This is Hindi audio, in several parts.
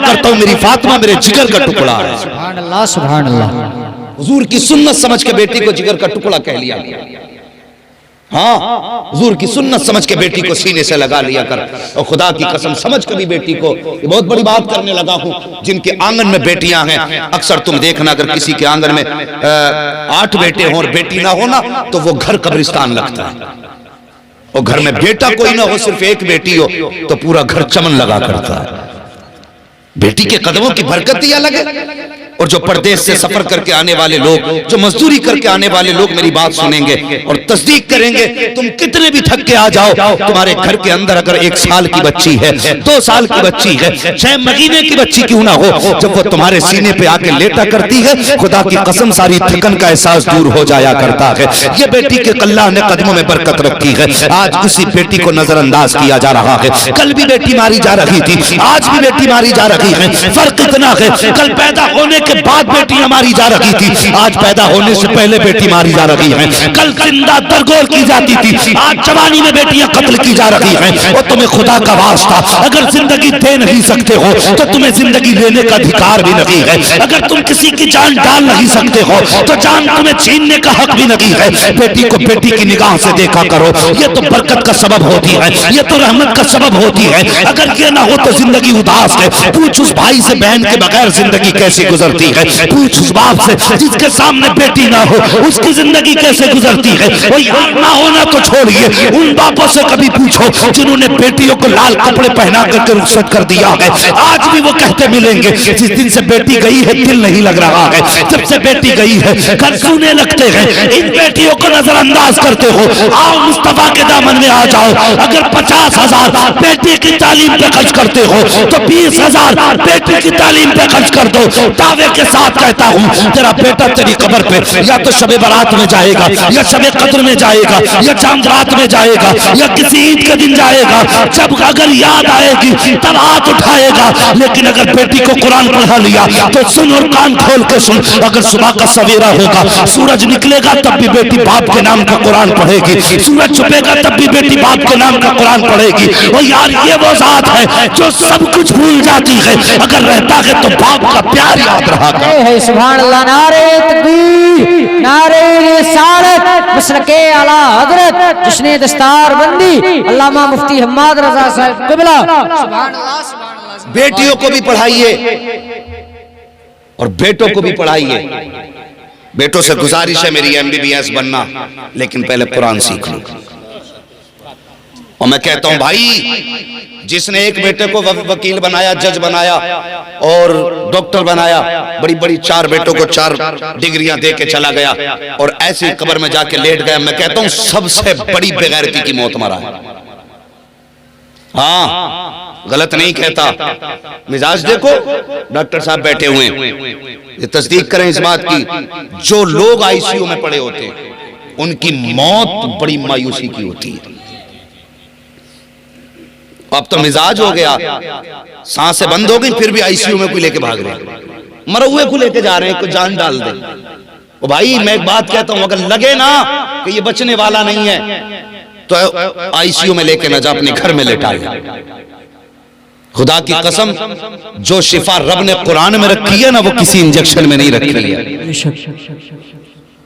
करता हूँ मेरी फातिमा मेरे जिगर का टुकड़ा है। सुभान अल्लाह, सुभान अल्लाह। हुजूर की सुन्नत समझ के बेटी को जिगर का टुकड़ा कह लिया। हाँ, हुजूर की सुन्नत समझ के बेटी को सीने से लगा लिया कर। और खुदा की कसम समझ कभी बेटी को, ये बहुत बड़ी बात करने लगा हूं, जिनके आंगन में बेटियां हैं, अक्सर तुम देखना अगर किसी के आंगन में 8 बेटे हों और बेटी ना हो ना, तो वो घर कब्रिस्तान लगता है। और घर में बेटा कोई ना हो, सिर्फ एक बेटी हो, तो पूरा घर चमन लगा करता है। बेटी के कदमों की बरकत ही अलग है। और जो परदेश से सफर करके आने वाले लोग, जो मजदूरी करके आने वाले लोग मेरी बात सुनेंगे और तस्दीक करेंगे, तुम कितने भी थक के आ जाओ, तुम्हारे घर के अंदर अगर 1 साल की बच्ची है, 2 साल की बच्ची है, 6 महीने की बच्ची क्यों ना हो, जब वो तुम्हारे सीने पे आके लेटा करती है, खुदा की कसम सारी थकन का एहसास दूर हो जाया करता है। ये बेटी के अल्लाह ने कदमों में बरकत रखी है। आज उसी बेटी को नजरअंदाज किया जा रहा है। कल भी बेटी मारी जा रही थी, आज भी बेटी मारी जा रही है। फर्क इतना है, कल पैदा होने के बाद बेटियां मारी जा रही थी, आज पैदा होने से पहले बेटी मारी जा रही है। कल जिंदा दरगोर की जाती थी, आज जवानी में बेटियां कत्ल की जा रही हैं। और तुम्हें खुदा का वास्ता, अगर जिंदगी दे नहीं सकते हो तो तुम्हें जिंदगी लेने का अधिकार भी नहीं है। अगर तुम किसी की जान डाल नहीं सकते हो तो जान तुम्हें छीनने का हक भी नहीं है। बेटी को बेटी की निगाह से देखा करो, ये तो बरकत का सबब होती है, ये तो रहमत का सबब होती है। अगर ये ना हो तो जिंदगी उदास है। पूछ उस भाई से बहन के बगैर जिंदगी कैसी गुजरती है। पूछ उस बाप से जिसके सामने बेटी ना हो, उसकी जिंदगी कैसे गुजरती है। ना होना तो छोड़िए, उन बापों से कभी पूछो जिन्होंने बेटियों को लाल कपड़े पहना करके रुखसत कर दिया है। आज भी वो कहते मिलेंगे, जिस दिन से बेटी गई है दिल नहीं लग रहा है, जब से बेटी गई है घर सूने लगते हैं। इन बेटियों को नजरअंदाज करते हो, आओ मुस्तफा के दामन में आ जाओ। अगर 50,000 बेटी की तालीम पे खर्च करते हो तो 20,000 बेटी की तालीम पे खर्च कर दो। दावे के साथ कहता हूं, तेरा बेटा तेरी कब्र पे या तो शबे बारात में जाएगा, या शबे कद्र में जाएगा, या चांद रात में जाएगा, या किसी ईद के दिन जाएगा। जब अगर याद आएगी तब हाथ उठाएगा। लेकिन अगर बेटी को कुरान पढ़ा लिया तो सुन और कान खोल के सुन। अगर सुबह का सवेरा होगा, सूरज निकलेगा तब भी बेटी बाप के नाम का कुरान पढ़ेगी, सूरज छुपेगा तब भी बेटी बाप के नाम का कुरान पढ़ेगी। और यार ये वो जात है जो सब कुछ भूल जाती है, अगर रहता है तो बाप का प्यार याद रहा। सुभान अल्लाह। नारे तकबीर, नारे रिसालत, मसलके आला हजरत जिसने दस्तार बंदी अल्लामा मुफ्ती हम्माद रजा साहब क़िबला। सुभान अल्लाह, सुभान अल्लाह। बेटियों को भी पढ़ाइए और बेटों को भी पढ़ाइए। बेटों से गुजारिश है मेरी MBBS बनना, लेकिन पहले कुरान सीख लो। और मैं कहता हूं भाई, जिसने एक बेटे को वकील बनाया, जज बनाया और डॉक्टर बनाया, बड़ी बड़ी 4 बेटों को 4 डिग्रियां दे के चला गया और ऐसी कब्र में जाके लेट गया, मैं कहता हूं सबसे बड़ी बेगैरती की मौत मरा है। हाँ, गलत नहीं कहता। मिजाज देखो, डॉक्टर साहब बैठे हुए हैं, ये तस्दीक करें इस बात की, जो लोग ICU में पड़े होते हैं उनकी मौत बड़ी मायूसी की होती है। अब तो मिजाज हो गया, सांसें बंद हो गई फिर भी ICU में कोई लेके भाग रहे हैं, मरे हुए को लेके जा रहे हैं, कोई जान डाल दे। ओ भाई मैं एक बात कहता हूं, अगर लगे ना कि ये बचने वाला नहीं है तो ICU में लेके ना जा, अपने घर में लेटा ले। खुदा की कसम, जो शिफा रब ने कुरान में रखी है ना, वो किसी इंजेक्शन में नहीं रखी है।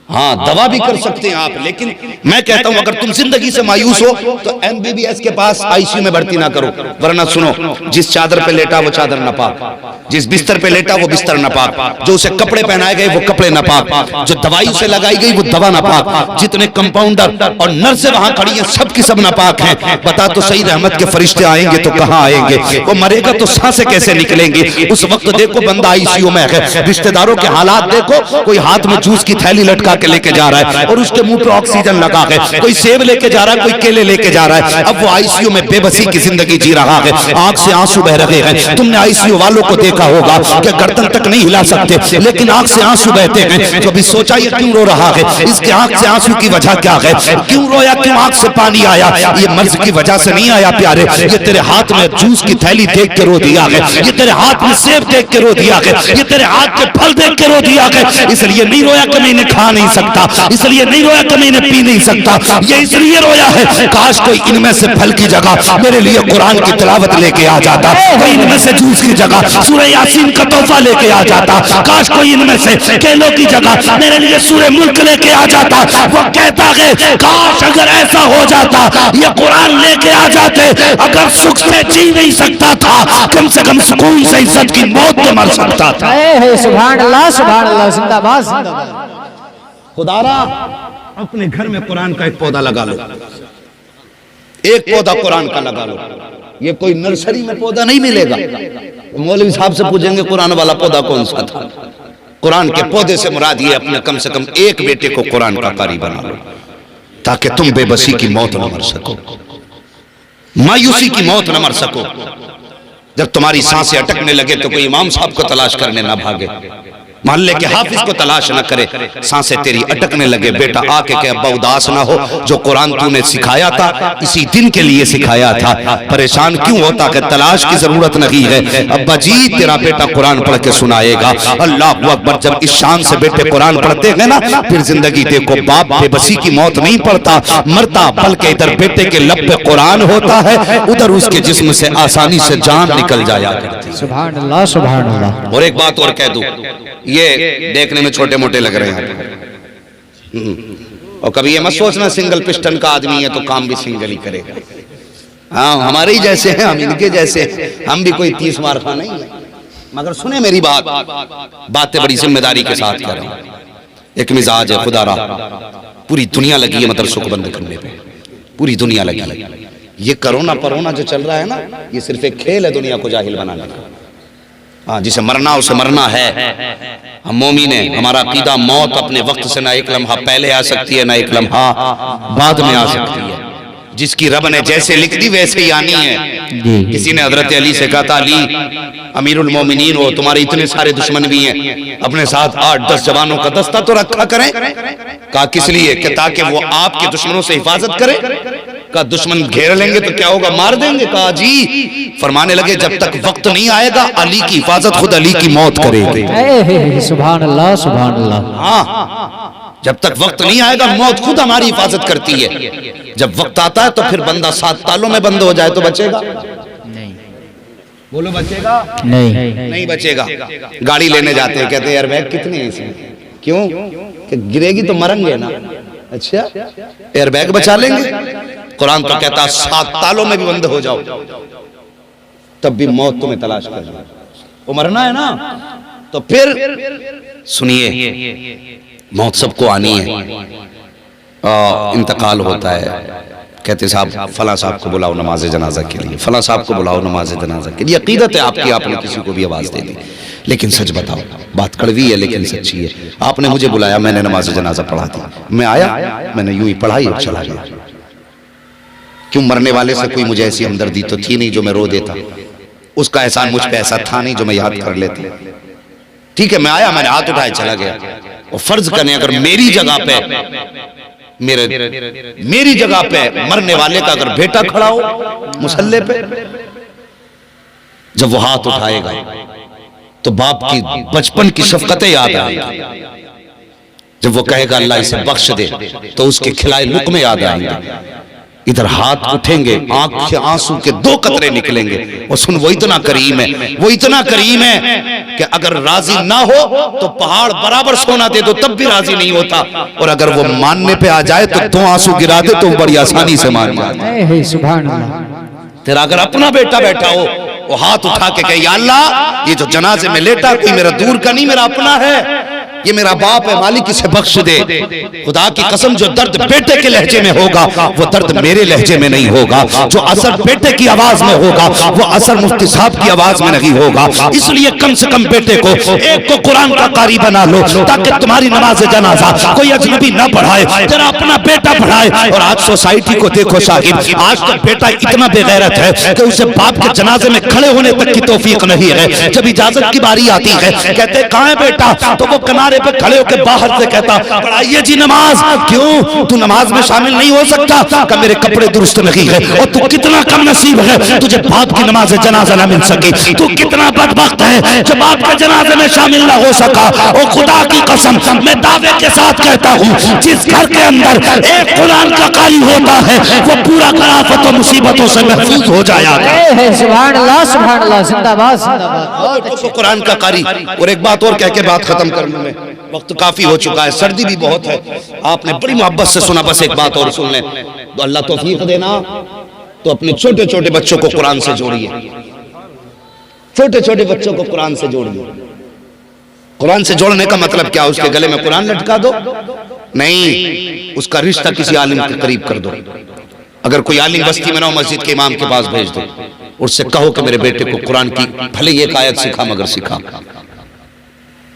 हाँ, दवा भी कर सकते हैं आप, लेकिन मैं कहता हूं अगर तुम जिंदगी से मायूस हो तो MBBS के पास ICU में भर्ती ना करो। वरना सुनो, जिस चादर पे लेटा वो चादर नापाक, जिस बिस्तर पे लेटा वो बिस्तर नापाक, जो उसे कपड़े पहनाए गए वो कपड़े नापाक, जो दवाई उसे लगाई गई वो दवा नापाक, जितने कंपाउंडर और नर्सें वहां खड़ी हैं सब की सब नापाक हैं। बता तो सही, रहमत के फरिश्ते आएंगे तो कहां आएंगे? वो मरेगा तो सांसें कैसे निकलेंगी? उस वक्त देखो बंदा ICU में है, रिश्तेदारों के हालात देखो, कोई हाथ में जूस की थैली लटका के लेके जा रहा है और उसके मुंह पे ऑक्सीजन लगा है, कोई सेब लेके जा रहा है, कोई केले लेके जा रहा है। अब वो ICU में बेबसी की जिंदगी जी रहा है, आंख से आंसू बह रहे हैं। तुमने ICU वालों को देखा होगा कि गर्दन तक नहीं हिला सकते लेकिन आंख से आंसू बहते हैं। कभी सोचा ये क्यों रो रहा है? इसके आंख से आंसू की वजह क्या है? क्यों रोया? क्यों आंख से पानी आया? ये मर्ज की वजह से नहीं आया प्यारे, ये तेरे हाथ में जूस की थैली देख के रो दिया है, ये तेरे हाथ में सेब देख के रो दिया है, ये तेरे हाथ के फल देख के रो दिया है। इसलिए नहीं रोया कि मैंने खा नहीं नहीं सकता, इसलिए नहीं रोया कि मैं इन्हें पी नहीं सकता, ये इसलिए रोया है काश कोई इनमें से फल की जगह मेरे लिए कुरान की तिलावत लेके आ जाता, कोई इनमें से जूस की जगह सूरह यासीन का तोहफा लेके आ जाता, काश कोई इनमें से केलों की जगह मेरे लिए सूरह मुल्क लेके आ जाता। वो कहता है काश अगर ऐसा हो जाता, ये कुरान लेके आ जाते, अगर सुख से जी नहीं सकता था कम से कम सुकून से इज्जत की मौत तो मर सकता था। सुभान अल्लाह जिंदाबाद जिंदाबाद। खुदारा अपने घर में कुरान का एक पौधा लगा लो, एक पौधा कुरान का लगा लो, ये कोई नर्सरी में पौधा नहीं मिलेगा। मौलवी साहब से पूछेंगे कुरान वाला पौधा कौन सा था, कुरान के पौधे से मुराद ये अपने कम से कम एक बेटे को कुरान का कारी बना लो, ताकि तुम बेबसी की मौत न मर सको, मायूसी की मौत न मर सको। जब तुम्हारी सांसें अटकने लगे तो कोई इमाम साहब को तलाश करने ना भागे, मोहल्ले के हाफिज को तलाश न करे, सांसें तेरी अटकने लगे, बेटा आके के अब्बा उदास ना हो, जो कुरान तूने सिखाया था इसी दिन के लिए सिखाया था, परेशान क्यों होता कि तलाश की जरूरत नहीं है, अब्बा जी तेरा बेटा कुरान पढ़ के सुनाएगा। अल्लाह अकबर। जब इस शान से बेटे कुरान पढ़ते हैं ना, फिर जिंदगी देखो, बाप बेबसी की मौत नहीं पड़ता मरता, बल्कि इधर बेटे के लब पे कुरान होता है, उधर उसके जिस्म से आसानी से जान निकल जाया करती। सुभान अल्लाह सुभान अल्लाह। और एक बात और कह दूं, ये देखने में छोटे मोटे लग रहे हैं, और कभी ये मत सोचना सिंगल पिस्टन का आदमी है तो काम भी सिंगल ही करेगा। हाँ, हमारे ही जैसे हैं, हम इनके जैसे, हम भी कोई 30 मार्फा नहीं है। मगर सुने मेरी बातें बड़ी जिम्मेदारी के साथ कर रहा हूं। एक मिजाज है खुदारा, पूरी दुनिया लगी है मदरसों को बंद करने पे, पूरी दुनिया लगी है। ये कोरोना परोना जो चल रहा है ना, ये सिर्फ एक खेल है दुनिया को जाहिल बनाने का। हाँ, जिसे मरना उसे मरना है। हम मोमिन हैं, हमारा अकीदा मौत अपने वक्त से ना एक लम्हा पहले आ सकती है ना एक लम्हा बाद में आ सकती है। जिसकी रब ने जैसे लिख दी वैसे ही आनी है। किसी ने हजरत अली से कहा था, अली अमीरुल मोमिनीन हो, तुम्हारे इतने सारे दुश्मन भी हैं, अपने साथ 8-10 जवानों का दस्ता तो रखा करें। कहा किस लिए? कि ताकि वो आपके दुश्मनों से हिफाजत करे। का दुश्मन घेर लेंगे तो क्या होगा, मार देंगे। कहा जी, फरमाने लगे जब तक वक्त नहीं आएगा अली की हिफाजत खुद अली की मौत करेगी। सुभान अल्लाह सुभान अल्लाह। हाँ, जब तक वक्त नहीं आएगा मौत खुद हमारी हिफाजत करती है। जब वक्त आता है तो फिर बंदा 7 तालों में बंद हो जाए तो बचेगा नहीं? बोलो बचेगा नहीं बचेगा। गाड़ी लेने जाते हैं, कहते हैं एयरबैग कितने हैं इसमें? क्यों? कि गिरेगी तो मरेंगे ना। अच्छा, एयरबैग बचा लेंगे। कुरान तो कहता 7 तालों में भी बंद हो जाओ तब भी मौत तुम्हें तलाश कर लो, वो मरना है ना। तो फिर सुनिए, मौत सबको आनी है, इंतकाल होता है। कहते साहब फला साहब को बुलाओ नमाज जनाजा के लिए, फला साहब को बुलाओ नमाज जनाजा के लिए। अकीदत है आपकी, आपने किसी को भी आवाज दे दी, लेकिन सच बताओ, बात कड़वी है लेकिन सच्ची है। आपने मुझे बुलाया, मैंने नमाज जनाजा पढ़ा दी, मैं आया, मैंने यूं ही पढ़ाई और चला गया। क्यों? मरने वाले से कोई मुझे ऐसी हमदर्दी तो थी नहीं जो मैं रो देता, उसका एहसान मुझ पे ऐसा था नहीं जो मैं याद कर लेता। ठीक है, मैं आया, मैंने हाथ उठाया, चला गया। और फर्ज करें अगर मेरी जगह पे, मेरी जगह पे मरने वाले का अगर बेटा खड़ा हो मुसल्ले पे, जब वो हाथ उठाएगा तो बाप की बचपन की शफकतें याद आएंगी। जब वो कहेगा अल्लाह इसे बख्श दे, तो उसके खिलाए लुक़्मे याद आएंगे। इधर हाथ उठेंगे, आंख से आंसू के 2 कतरे निकलेंगे। और सुन, वो इतना करीम है, वो इतना करीम है कि अगर राजी ना हो तो पहाड़ बराबर सोना दे दो तब भी राजी नहीं होता, और अगर वो मानने पे आ जाए तो 2 आंसू गिरा दे तो बड़ी आसानी से मान जाए। सुभान अल्लाह। तेरा अगर अपना बेटा बैठा हो, वो हाथ उठा के कहे या अल्लाह ये जो जनाजे में लेटा कोई मेरा दूर का नहीं, मेरा अपना है, ये मेरा बाप है, मालिक इसे बख्श दे। खुदा की कसम, जो दर्द बेटे के लहजे में होगा वो दर्द मेरे लहजे में नहीं होगा। जो असर बेटे की आवाज में होगा वो असर मुफ्ती साहब की आवाज में नहीं होगा। इसलिए कम से कम बेटे को, एक को कुरान का कारी बना लो, ताकि तुम्हारी नमाज जनाजा कोई अजनबी ना पढ़ाए, तेरा अपना बेटा पढ़ाए। और आज सोसाइटी को देखो साहिब, आज तो बेटा इतना बेगैरत है कि उसे बाप के जनाजे में खड़े होने तक की तौफीक नहीं है। जब इजाजत की बारी आती है, कहते कहाँ है बेटा, तो वो किनारे किनारे पे खड़े होकर बाहर से कहता, पढ़ाइए जी नमाज। क्यों, तू नमाज में शामिल नहीं हो सकता? कि मेरे कपड़े दुरुस्त नहीं है। और तू कितना कम नसीब है, तुझे बाप की नमाज जनाजा ना मिल सकी। तू कितना बदबख्त है जो बाप के जनाजे में शामिल ना हो सका। और खुदा की कसम मैं दावे के साथ कहता हूँ, जिस घर के अंदर एक कुरान का कारी होता है वो पूरा घर आफत और मुसीबतों से महफूज हो जाएगा। सुभान अल्लाह, सुभान अल्लाह, जिंदाबाद जिंदाबाद। कुरान का कारी। और एक बात और कह के बात खत्म करने में, वक्त काफी हो चुका है, सर्दी भी बहुत है, आपने बड़ी मोहब्बत से सुना, बस एक बात और सुन लें तो अल्लाह तौफीक देना। तो अपने छोटे छोटे बच्चों को कुरान से जोड़िए, छोटे छोटे बच्चों को कुरान से जोड़िए। कुरान से जोड़ने का मतलब क्या? उसके गले में कुरान लटका दो? नहीं, उसका रिश्ता किसी आलिम के करीब कर दो। अगर कोई आलिम बस्ती में ना हो, मस्जिद के इमाम के पास भेज दो, उससे कहो कि मेरे बेटे को कुरान की भले एक आयत सिखा मगर सिखा।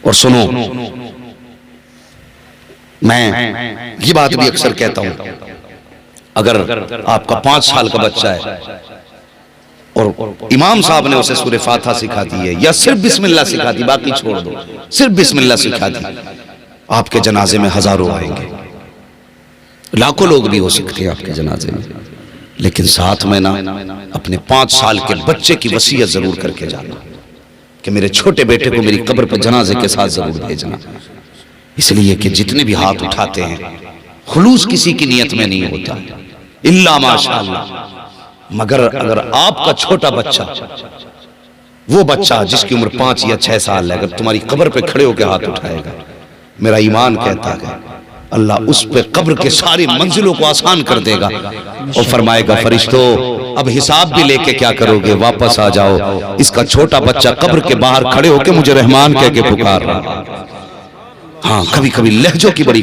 और सुनो, मैं ये बात भी अक्सर कहता हूं, अगर आपका 5 साल का बच्चा है और इमाम साहब ने उसे सूरह फातिहा सिखा दी है या सिर्फ बिस्मिल्लाह सिखा दी, बाकी छोड़ दो, सिर्फ बिस्मिल्लाह सिखा दी, आपके जनाजे में हजारों आएंगे, लाखों लोग भी हो सकते हैं आपके जनाजे में। लेकिन साथ में ना अपने 5 साल के बच्चे की वसीयत जरूर करके जाना कि मेरे छोटे बेटे को मेरी कब्र पर जनाजे के साथ जरूर भेजना। इसलिए कि जितने भी हाथ उठाते हैं खुलूस किसी की नियत में नहीं होता, इल्ला माशाअल्लाह। मगर अगर आपका छोटा बच्चा, वो बच्चा जिसकी उम्र 5 या 6 साल है, अगर तुम्हारी कब्र पे खड़े होकर हाथ उठाएगा, मेरा ईमान कहता है अल्लाह उस पे कब्र के सारी मंजिलों को आसान कर देगा और फरमाएगा, फरिश्तों अब हिसाब भी लेके क्या करोगे, वापस आ जाओ। इसका छोटा बच्चा कब्र के बाहर खड़े होकर मुझे रहमान कह के पुकार रहा। हाँ, कभी कभी लहजों की बड़ी